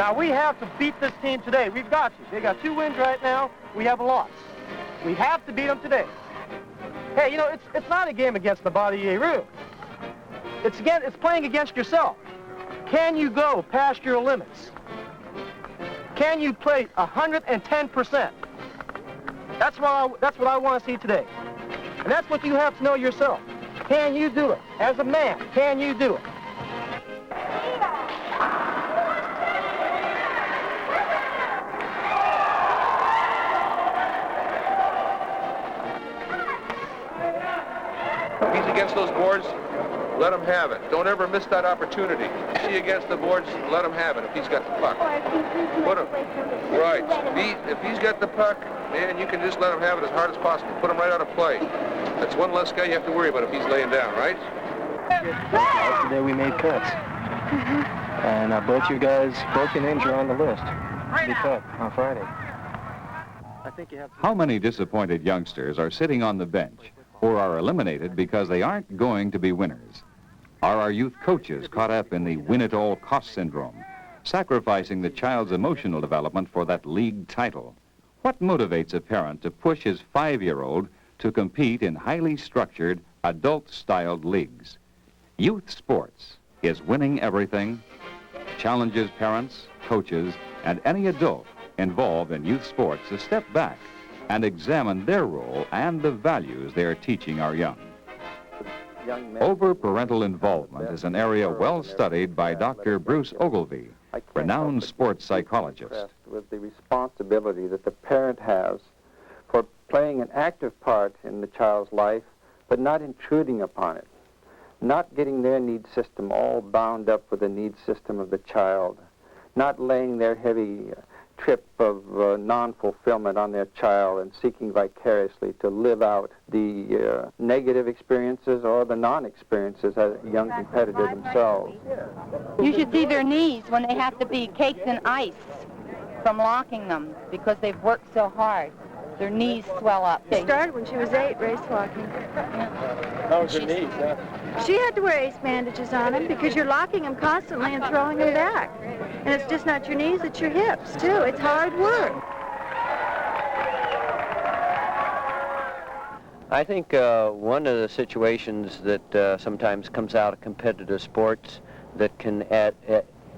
Now, we have to beat this team today. We've got to. They got 2 wins right now. We have a loss. We have to beat them today. Hey, you know, it's not a game against the Badi-Yeru. It's playing against yourself. Can you go past your limits? Can you play 110%? That's what I want to see today. And that's what you have to know yourself. Can you do it? As a man, can you do it? If he's against those boards, let him have it. Don't ever miss that opportunity. If he against the boards, let him have it if he's got the puck. Put him. Right. If he's got the puck, man, you can just let him have it as hard as possible. Put him right out of play. That's one less guy you have to worry about if he's laying down, right? Today we made cuts. And both your names are on the list. Be cut on Friday. I think you have to... How many disappointed youngsters are sitting on the bench or are eliminated because they aren't going to be winners? Are our youth coaches caught up in the win-it-all-cost syndrome, sacrificing the child's emotional development for that league title? What motivates a parent to push his 5-year-old to compete in highly structured, adult-styled leagues? Youth sports is winning everything, challenges parents, coaches, and any adult involved in youth sports to step back and examine their role and the values they're teaching our young. Over-parental involvement is an area well studied by Dr. Bruce Ogilvie, renowned sports psychologist. With the responsibility that the parent has for playing an active part in the child's life, but not intruding upon it, not getting their need system all bound up with the need system of the child, not laying their heavy trip of non-fulfillment on their child and seeking vicariously to live out the negative experiences or the non-experiences as a young competitor themselves. You should see their knees when they have to be caked in ice from locking them because they've worked so hard. Their knees swell up. She started when she was 8, race walking. How was her knees, huh? She had to wear ace bandages on them because you're locking them constantly and throwing them back. And it's just not your knees, it's your hips, too. It's hard work. I think one of the situations that sometimes comes out of competitive sports that can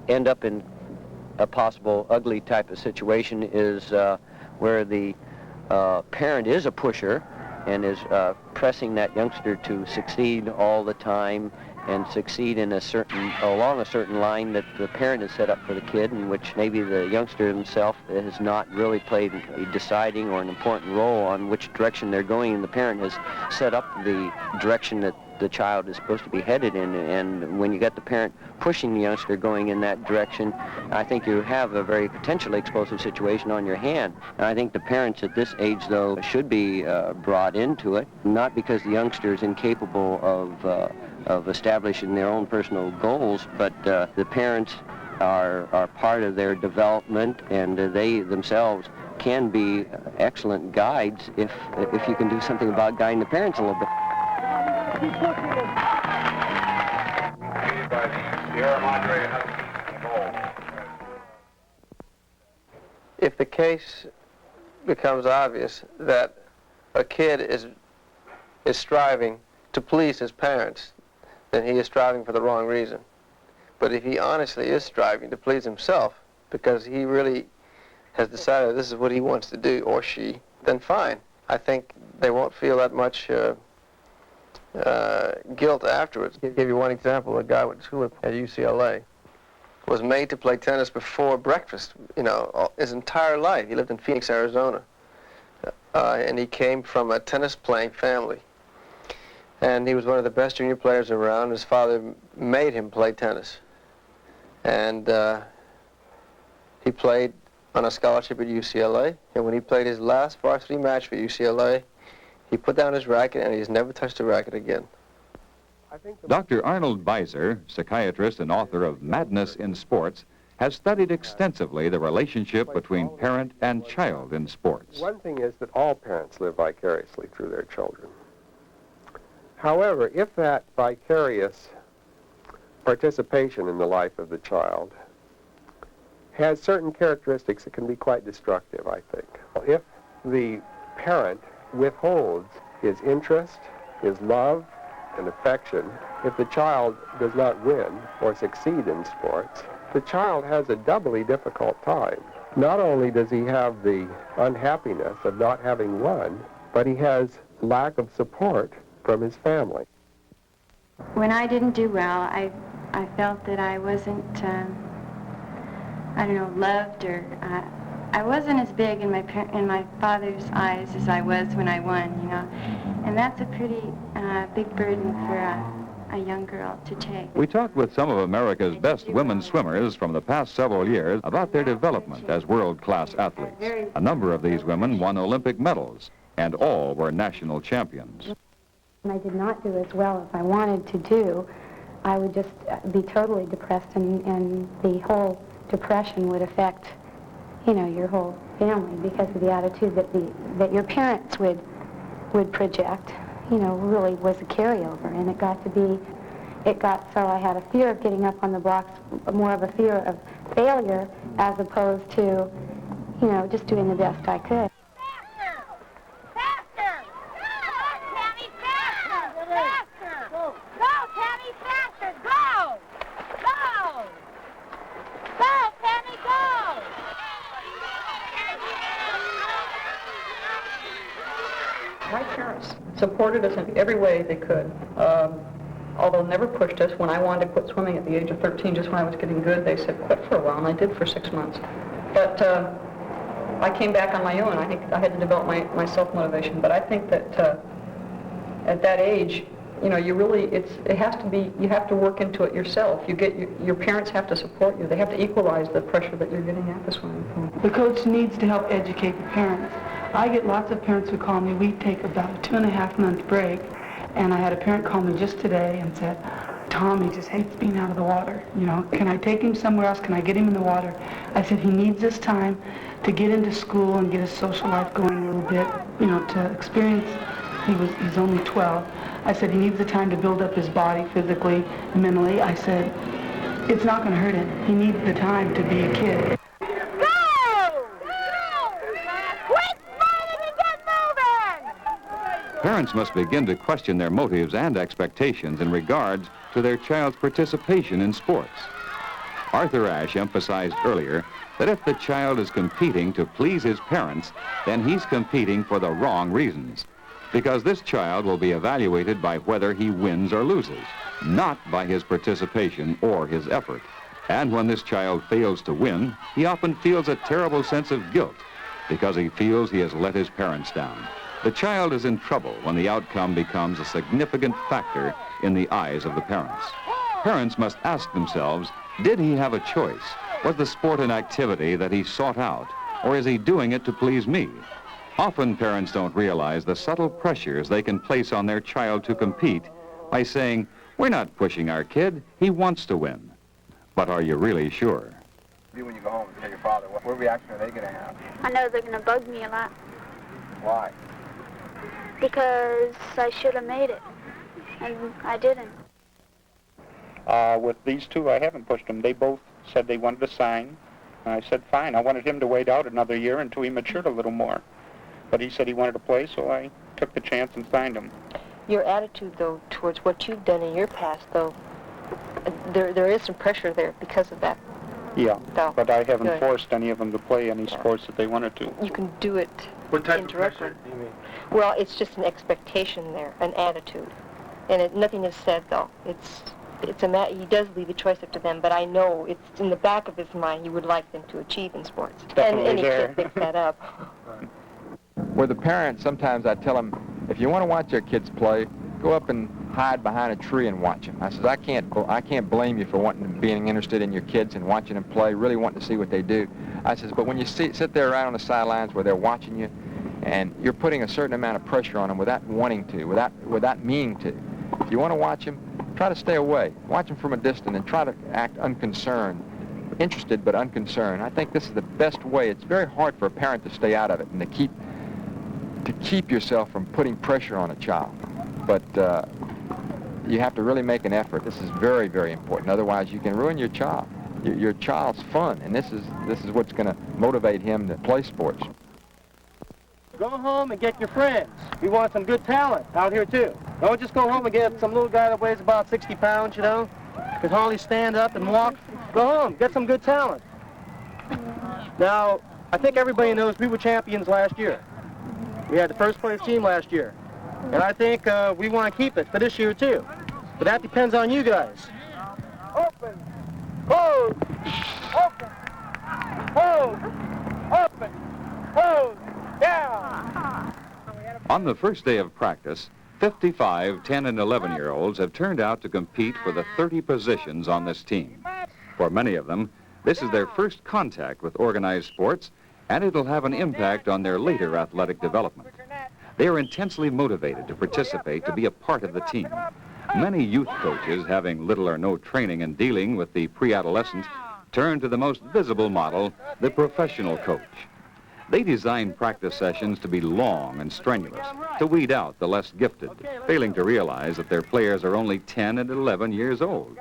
end up in a possible ugly type of situation is where the parent is a pusher and is pressing that youngster to succeed all the time and succeed in along a certain line that the parent has set up for the kid, in which maybe the youngster himself has not really played a deciding or an important role on which direction they're going, and the parent has set up the direction that the child is supposed to be headed in. And when you get the parent pushing the youngster going in that direction, I think you have a very potentially explosive situation on your hand. And I think the parents at this age, though, should be brought into it, not because the youngster is incapable of establishing their own personal goals, but the parents are part of their development, and they themselves can be excellent guides if you can do something about guiding the parents a little bit. If the case becomes obvious that a kid is striving to please his parents, then he is striving for the wrong reason. But if he honestly is striving to please himself because he really has decided this is what he wants to do, or she, then fine. I think they won't feel that much guilt afterwards. I'll give you one example. A guy went to school at UCLA, was made to play tennis before breakfast, his entire life. He lived in Phoenix, Arizona. And he came from a tennis-playing family. And he was one of the best junior players around. His father made him play tennis. And he played on a scholarship at UCLA. And when he played his last varsity match for UCLA, he put down his racket and he's never touched a racket again. Dr. Arnold Beiser, psychiatrist and author of Madness in Sports, has studied extensively the relationship between parent and child in sports. One thing is that all parents live vicariously through their children. However, if that vicarious participation in the life of the child has certain characteristics that can be quite destructive, I think. If the parent withholds his interest, his love, and affection, if the child does not win or succeed in sports, the child has a doubly difficult time. Not only does he have the unhappiness of not having won, but he has lack of support from his family. When I didn't do well, I felt that I wasn't, loved, or I wasn't as big in my father's eyes as I was when I won, you know. And that's a pretty big burden for a young girl to take. We talked with some of America's best women swimmers from the past several years about their development as world-class athletes. A number of these women won Olympic medals, and all were national champions. I did not do as well as I wanted to do. I would just be totally depressed, and the whole depression would affect, you know, your whole family, because of the attitude that your parents would project, you know, really was a carryover. And it got so I had a fear of getting up on the blocks, more of a fear of failure, as opposed to, you know, just doing the best I could. My parents supported us in every way they could, although never pushed us. When I wanted to quit swimming at the age of 13, just when I was getting good, they said quit for a while, and I did for 6 months. But I came back on my own. I think I had to develop my self-motivation. But I think that at that age, you know, it has to be, you have to work into it yourself. Your parents have to support you. They have to equalize the pressure that you're getting at the swimming pool. The coach needs to help educate the parents. I get lots of parents who call me. We take about a 2.5-month break, and I had a parent call me just today and said, Tom, he just hates being out of the water. You know, can I take him somewhere else? Can I get him in the water? I said he needs this time to get into school and get his social life going a little bit, you know, to experience. He's only 12. I said he needs the time to build up his body physically and mentally. I said it's not going to hurt him. He needs the time to be a kid. Parents must begin to question their motives and expectations in regards to their child's participation in sports. Arthur Ashe emphasized earlier that if the child is competing to please his parents, then he's competing for the wrong reasons, because this child will be evaluated by whether he wins or loses, not by his participation or his effort. And when this child fails to win, he often feels a terrible sense of guilt because he feels he has let his parents down. The child is in trouble when the outcome becomes a significant factor in the eyes of the parents. Parents must ask themselves, did he have a choice? Was the sport an activity that he sought out, or is he doing it to please me? Often parents don't realize the subtle pressures they can place on their child to compete by saying, we're not pushing our kid, he wants to win. But are you really sure? When you go home and tell your father, what reaction are they going to have? I know they're going to bug me a lot. Why? Because I should have made it, and I didn't. With these two, I haven't pushed them. They both said they wanted to sign. And I said, fine. I wanted him to wait out another year until he matured a little more. But he said he wanted to play, so I took the chance and signed him. Your attitude, though, towards what you've done in your past, though, there is some pressure there because of that. Yeah, though. But I haven't Good. forced any of them to play any sports that they wanted to. You can do it What type indirectly. of pressure do you mean? Well, it's just an expectation there, an attitude. And nothing is said, though. He does leave the choice up to them, but I know it's in the back of his mind he would like them to achieve in sports. And any kid picks that up. With the parents, sometimes I tell them, if you want to watch your kids play, go up and hide behind a tree and watch them. I says, I can't blame you for being interested in your kids and watching them play, really wanting to see what they do. I says, but when you sit there right on the sidelines where they're watching you, and you're putting a certain amount of pressure on them without wanting to, without meaning to. If you want to watch them, try to stay away. Watch them from a distance and try to act unconcerned, interested but unconcerned. I think this is the best way. It's very hard for a parent to stay out of it and to keep yourself from putting pressure on a child. But you have to really make an effort. This is very, very important. Otherwise, you can ruin your child. your child's fun, and this is what's going to motivate him to play sports. Go home and get your friends. We want some good talent out here, too. Don't just go home and get some little guy that weighs about 60 pounds, you know, can hardly stand up and walk. Go home, get some good talent. Now, I think everybody knows we were champions last year. We had the first place team last year. And I think we want to keep it for this year, too. But that depends on you guys. Open, close, open, close, open, close, down. On the first day of practice, 55 10 and 11-year-olds have turned out to compete for the 30 positions on this team. For many of them, this is their first contact with organized sports, and it'll have an impact on their later athletic development. They are intensely motivated to participate, to be a part of the team. Many youth coaches, having little or no training in dealing with the pre-adolescent, turn to the most visible model, the professional coach. They design practice sessions to be long and strenuous, to weed out the less gifted, failing to realize that their players are only 10 and 11 years old.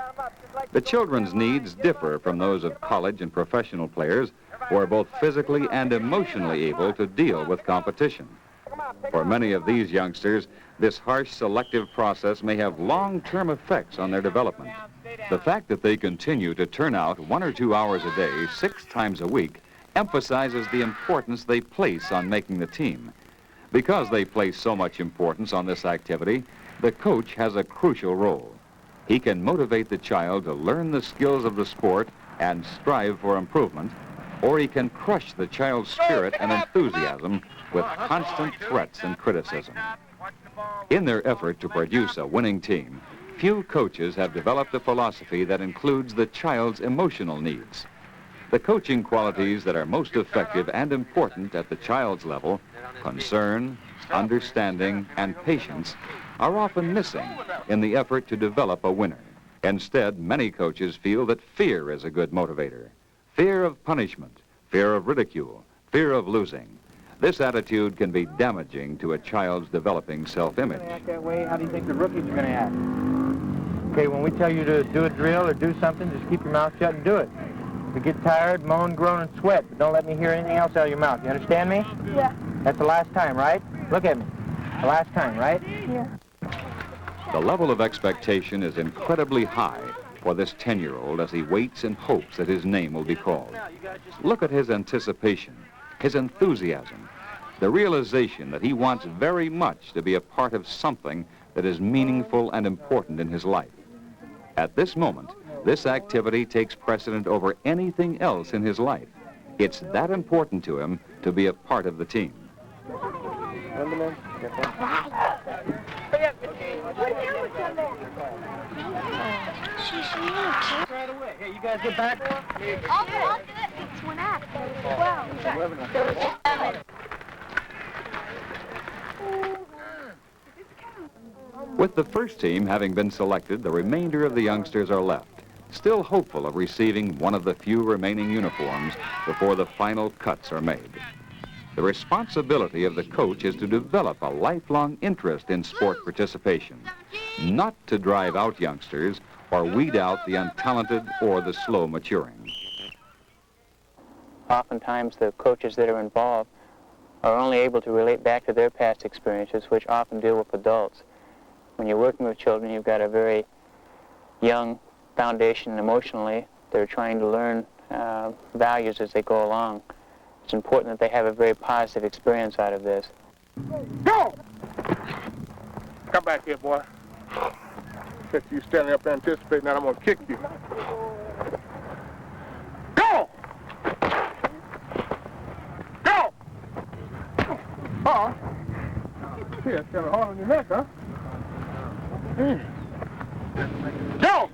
The children's needs differ from those of college and professional players who are both physically and emotionally able to deal with competition. For many of these youngsters, this harsh selective process may have long-term effects on their development. The fact that they continue to turn out 1 or 2 hours a day, 6 times a week, emphasizes the importance they place on making the team. Because they place so much importance on this activity, the coach has a crucial role. He can motivate the child to learn the skills of the sport and strive for improvement, or he can crush the child's spirit and enthusiasm with constant threats and criticism. In their effort to produce a winning team, few coaches have developed a philosophy that includes the child's emotional needs. The coaching qualities that are most effective and important at the child's level, concern, understanding, and patience, are often missing in the effort to develop a winner. Instead, many coaches feel that fear is a good motivator. Fear of punishment, fear of ridicule, fear of losing. This attitude can be damaging to a child's developing self-image. Act that way, how do you think the rookies are going to act? Okay, when we tell you to do a drill or do something, just keep your mouth shut and do it. If you get tired, moan, groan, and sweat, but don't let me hear anything else out of your mouth. You understand me? Yeah. That's the last time, right? Look at me. The last time, right? Yeah. The level of expectation is incredibly high for this 10-year-old as he waits and hopes that his name will be called. Look at his anticipation, his enthusiasm, the realization that he wants very much to be a part of something that is meaningful and important in his life. At this moment, this activity takes precedent over anything else in his life. It's that important to him to be a part of the team. Right away. Hey, you guys get back? I'll do it. It's one act. With the first team having been selected, the remainder of the youngsters are left, still hopeful of receiving one of the few remaining uniforms before the final cuts are made. The responsibility of the coach is to develop a lifelong interest in sport participation, not to drive out youngsters or weed out the untalented or the slow maturing. Oftentimes the coaches that are involved are only able to relate back to their past experiences, which often deal with adults. When you're working with children, you've got a very young foundation emotionally. They're trying to learn values as they go along. It's important that they have a very positive experience out of this. Go! Come back here, boy. Since you standing up there anticipating that, I'm going to kick you. Go! Go! Oh. Yeah, it's kind of hard on your neck, huh? Go!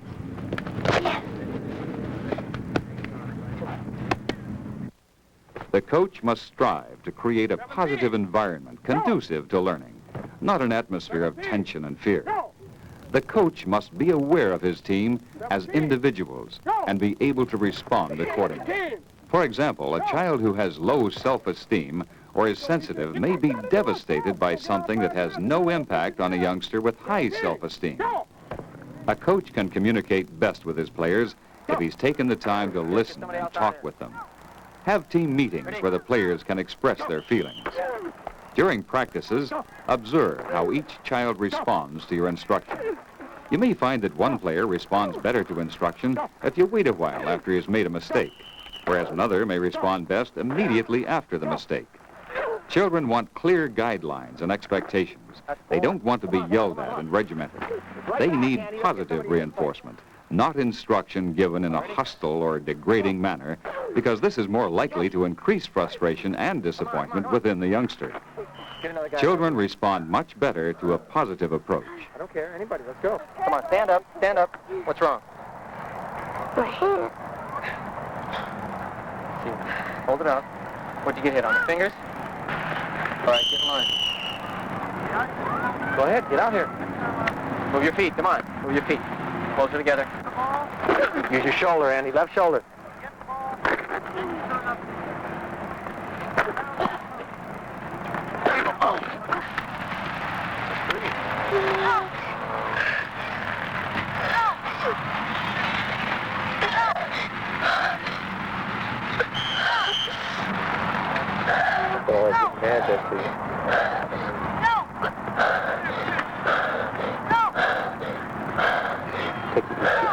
The coach must strive to create a positive environment conducive to learning, not an atmosphere of tension and fear. The coach must be aware of his team as individuals and be able to respond accordingly. For example, a child who has low self-esteem or is sensitive may be devastated by something that has no impact on a youngster with high self-esteem. A coach can communicate best with his players if he's taken the time to listen and talk with them. Have team meetings where the players can express their feelings. During practices, observe how each child responds to your instruction. You may find that one player responds better to instruction if you wait a while after he has made a mistake, whereas another may respond best immediately after the mistake. Children want clear guidelines and expectations. They don't want to be yelled at and regimented. They need positive reinforcement, not instruction given in a hostile or degrading manner, because this is more likely to increase frustration and disappointment within the youngster. Children respond much better to a positive approach. I don't care. Anybody, let's go. Come on, stand up. Stand up. What's wrong? My hand. Hold it out. What'd you get hit on? The fingers? All right, get in line. Go ahead, get out here. Move your feet, come on. Move your feet. Closer together. Use your shoulder, Andy. Left shoulder.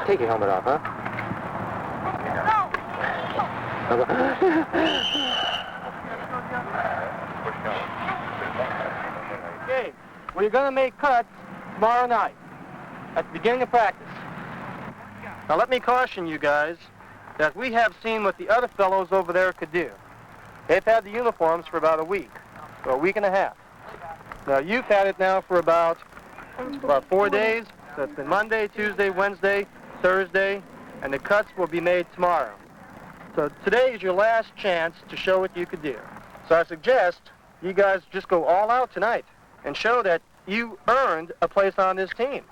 Take your helmet off, huh? Okay, we're going to make cuts tomorrow night at the beginning of practice. Now let me caution you guys that we have seen what the other fellows over there could do. They've had the uniforms for about a week and a half. Now you've had it now for about 4 days. So it's been Monday, Tuesday, Wednesday, Thursday, and the cuts will be made tomorrow. So today is your last chance to show what you could do. So I suggest you guys just go all out tonight and show that you earned a place on this team.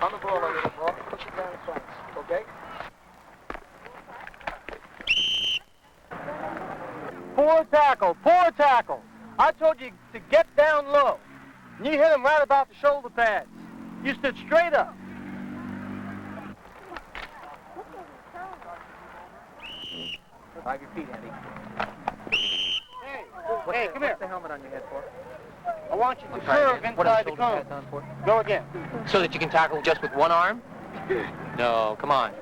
On the ball, push it down in front, okay? Poor tackle, poor tackle. I told you to get down low. And you hit him right about the shoulder pads. You stood straight up. Drive your feet, Andy. Hey, come here. What's the helmet on your head for? I want you to curve inside the cone. Go again. So that you can tackle just with one arm? No, come on.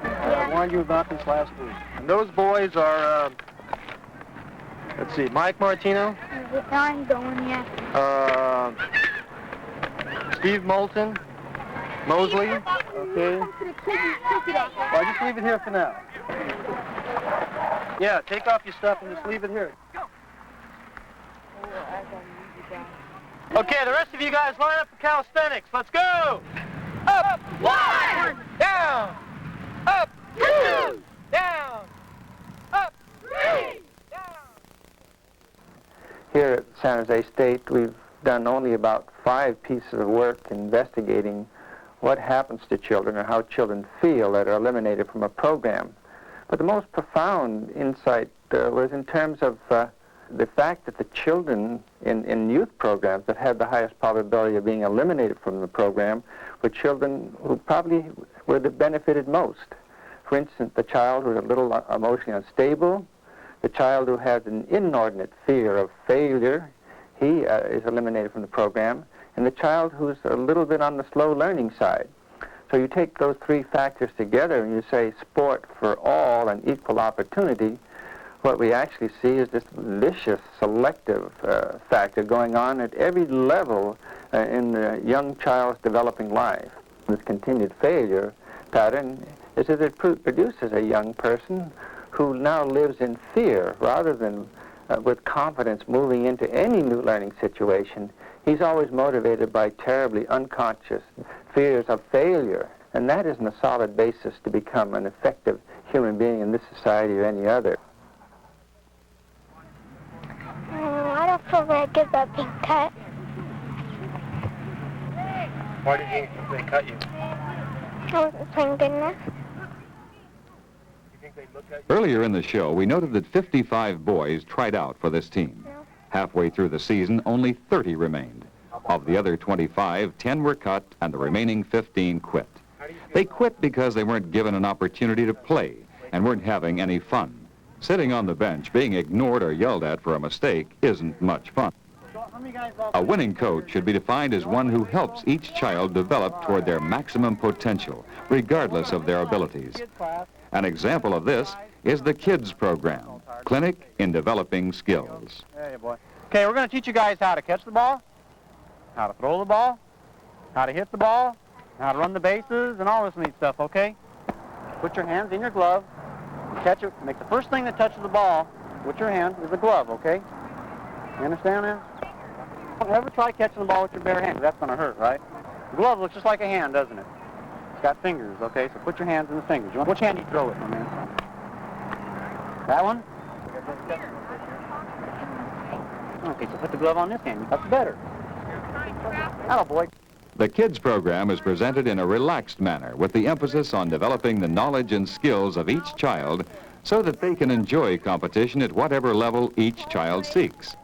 I warned you about this last week. And those boys are, let's see, Mike Martino. It's not going yet. Steve Moulton. Mosley. Okay. Well, just leave it here for now. Yeah, take off your stuff and just leave it here. Okay, the rest of you guys line up for calisthenics. Let's go! Up, one, down, up, two, down, up, three, down. Here at San Jose State, we've done only about 5 pieces of work investigating what happens to children or how children feel that are eliminated from a program. But the most profound insight was in terms of the fact that the children in youth programs that had the highest probability of being eliminated from the program were children who probably would have benefited most. For instance, the child who is a little emotionally unstable, the child who has an inordinate fear of failure, he is eliminated from the program, and the child who's a little bit on the slow learning side. So you take those 3 factors together and you say sport for all and equal opportunity. What we actually see is this vicious selective factor going on at every level in the young child's developing life. This continued failure pattern is that it produces a young person who now lives in fear rather than with confidence moving into any new learning situation. He's always motivated by terribly unconscious fears of failure, and that isn't a solid basis to become an effective human being in this society or any other. I don't feel very good about being cut. Why did they cut you? I wasn't playing good enough. Earlier in the show, we noted that 55 boys tried out for this team. Halfway through the season, only 30 remained. Of the other 25, 10 were cut and the remaining 15 quit. They quit because they weren't given an opportunity to play and weren't having any fun. Sitting on the bench, being ignored or yelled at for a mistake isn't much fun. A winning coach should be defined as one who helps each child develop toward their maximum potential, regardless of their abilities. An example of this is the KIDS program, Clinic in Developing Skills. Hey, boy. Okay, we're going to teach you guys how to catch the ball, how to throw the ball, how to hit the ball, how to run the bases, and all this neat stuff, okay? Put your hands in your glove, catch it, make the first thing that touches the ball with your hand is the glove, okay? You understand that? Don't ever try catching the ball with your bare hand. That's going to hurt, right? The glove looks just like a hand, doesn't it? It's got fingers, okay? So put your hands in the fingers. Which hand do you throw it, my man? That one? Okay, so put the glove on this hand. That's better. Hello, boy. The KIDS program is presented in a relaxed manner with the emphasis on developing the knowledge and skills of each child so that they can enjoy competition at whatever level each child seeks.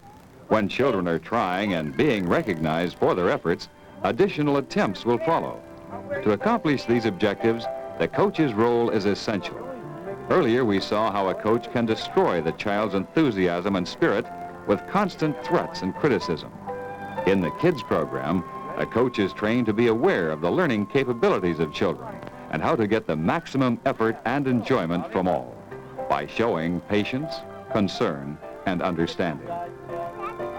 When children are trying and being recognized for their efforts, additional attempts will follow. To accomplish these objectives, the coach's role is essential. Earlier, we saw how a coach can destroy the child's enthusiasm and spirit with constant threats and criticism. In the KIDS program, a coach is trained to be aware of the learning capabilities of children and how to get the maximum effort and enjoyment from all by showing patience, concern, and understanding.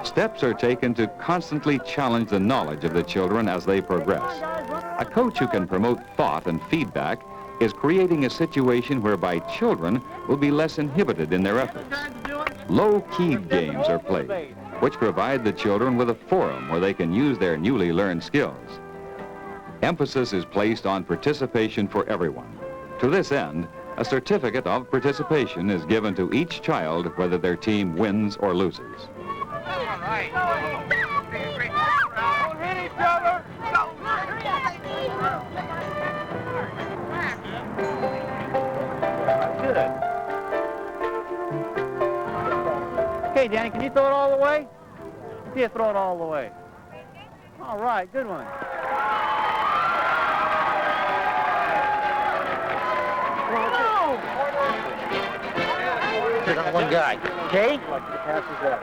Steps are taken to constantly challenge the knowledge of the children as they progress. A coach who can promote thought and feedback is creating a situation whereby children will be less inhibited in their efforts. Low-keyed games are played, which provide the children with a forum where they can use their newly learned skills. Emphasis is placed on participation for everyone. To this end, a certificate of participation is given to each child whether their team wins or loses. All right. Don't hit each other. Good. Okay, Danny, can you throw it all the way? See you throw it all the way. All right, good one. Pick on one guy, okay? The pass is there.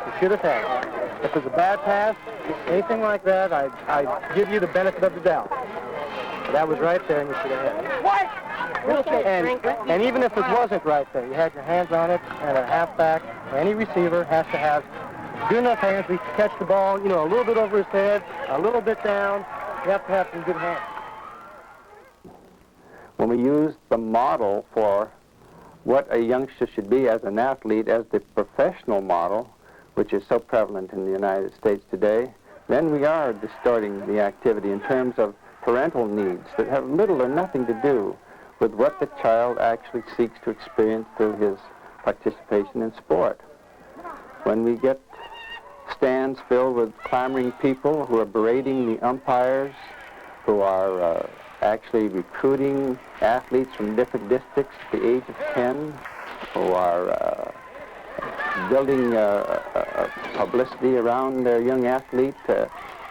You should have had it. If it's a bad pass, anything like that, I give you the benefit of the doubt. But that was right there, and you should have had it. What? And even if it wasn't right there, you had your hands on it, and a halfback, any receiver has to have good enough hands to catch the ball, you know, a little bit over his head, a little bit down. You have to have some good hands. When we use the model for what a youngster should be as an athlete as the professional model, which is so prevalent in the United States today, then we are distorting the activity in terms of parental needs that have little or nothing to do with what the child actually seeks to experience through his participation in sport. When we get stands filled with clamoring people who are berating the umpires, who are actually recruiting athletes from different districts at the age of 10, who are building publicity around their young athlete,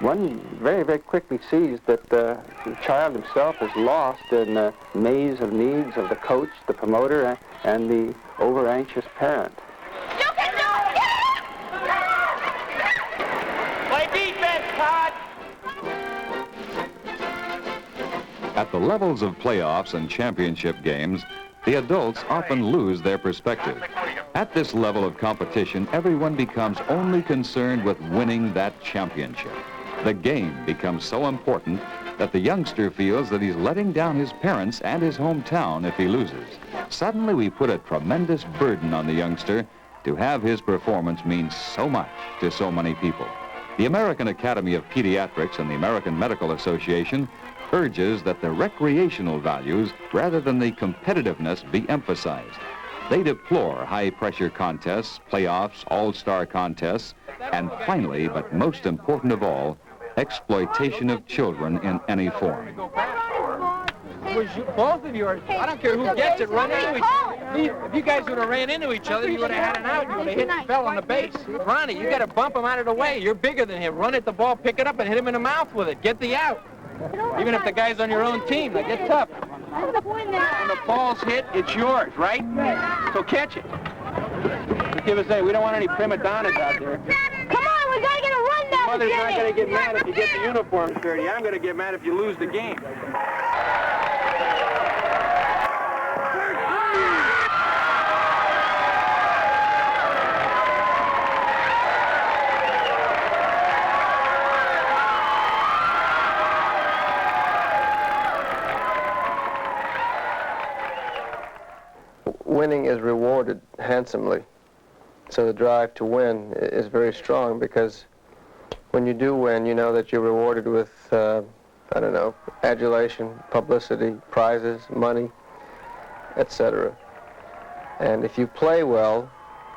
one very, very quickly sees that the child himself is lost in the maze of needs of the coach, the promoter, and the over-anxious parent. Play defense, Todd! At the levels of playoffs and championship games, the adults often lose their perspective. At this level of competition, everyone becomes only concerned with winning that championship. The game becomes so important that the youngster feels that he's letting down his parents and his hometown if he loses. Suddenly we put a tremendous burden on the youngster to have his performance mean so much to so many people. The American Academy of Pediatrics and the American Medical Association urges that the recreational values rather than the competitiveness be emphasized. They deplore high-pressure contests, playoffs, all-star contests, and finally, but most important of all, exploitation of children in any form. Both of yours. I don't care who gets it, run into each other. If you guys would have ran into each other, you would have had an out. You would have hit and fell on the base. Ronnie, you got to bump him out of the way. You're bigger than him. Run at the ball, pick it up, and hit him in the mouth with it. Get the out. Even if the guy's on your own team, now get tough. When the ball's hit, it's yours, right? So catch it. Give us a. We don't want any prima donnas out there. Come on, we gotta get a run now. Mother's not going to get mad if you get the uniforms dirty. I'm going to get mad if you lose the game. Winning is rewarded handsomely. So the drive to win is very strong, because when you do win, you know that you're rewarded with, I don't know, adulation, publicity, prizes, money, etc. And if you play well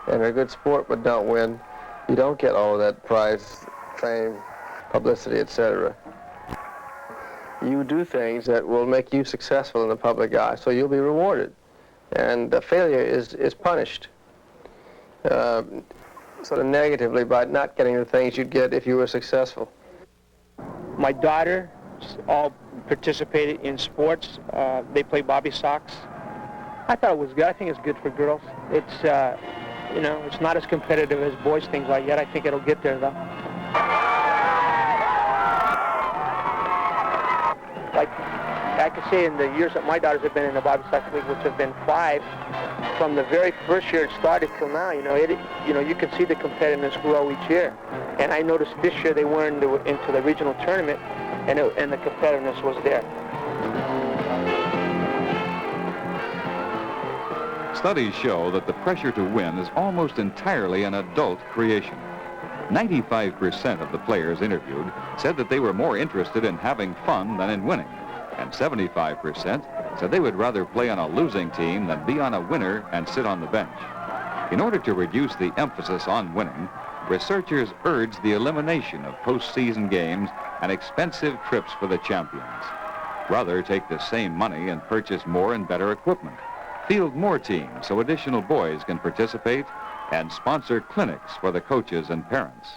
and are a good sport but don't win, you don't get all of that prize, fame, publicity, etc. You do things that will make you successful in the public eye, so you'll be rewarded. And failure is punished sort of negatively by not getting the things you'd get if you were successful. My daughters all participated in sports. They play bobby socks. I thought it was good. I think it's good for girls. It's, you know, it's not as competitive as boys' things like yet. I think it'll get there, though. Like I can say, in the years that my daughters have been in the bobby sock league, which have been 5, from the very first year it started till now, you know, you can see the competitiveness grow each year. And I noticed this year they went into the regional tournament, and the competitiveness was there. Studies show that the pressure to win is almost entirely an adult creation. 95% of the players interviewed said that they were more interested in having fun than in winning, and 75% said they would rather play on a losing team than be on a winner and sit on the bench. In order to reduce the emphasis on winning, researchers urged the elimination of postseason games and expensive trips for the champions. Rather, take the same money and purchase more and better equipment, field more teams so additional boys can participate, and sponsor clinics for the coaches and parents.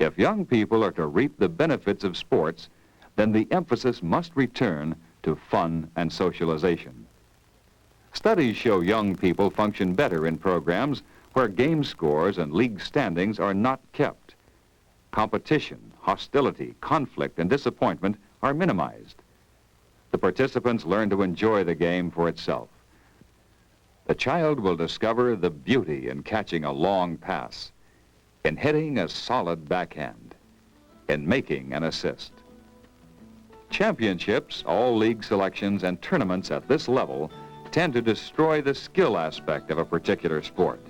If young people are to reap the benefits of sports, then the emphasis must return to fun and socialization. Studies show young people function better in programs where game scores and league standings are not kept. Competition, hostility, conflict, and disappointment are minimized. The participants learn to enjoy the game for itself. The child will discover the beauty in catching a long pass, in hitting a solid backhand, in making an assist. Championships, all league selections, and tournaments at this level tend to destroy the skill aspect of a particular sport.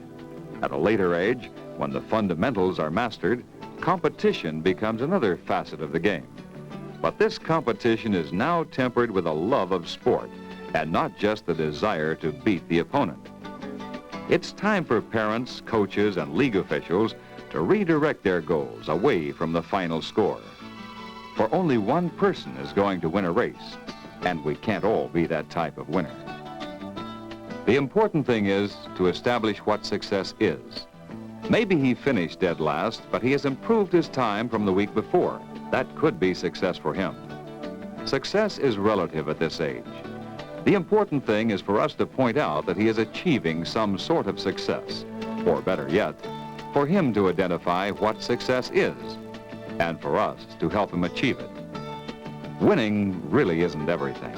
At a later age, when the fundamentals are mastered, competition becomes another facet of the game. But this competition is now tempered with a love of sport, and not just the desire to beat the opponent. It's time for parents, coaches, and league officials to redirect their goals away from the final score. For only one person is going to win a race, and we can't all be that type of winner. The important thing is to establish what success is. Maybe he finished dead last, but he has improved his time from the week before. That could be success for him. Success is relative at this age. The important thing is for us to point out that he is achieving some sort of success, or better yet, for him to identify what success is, and for us to help him achieve it. Winning really isn't everything.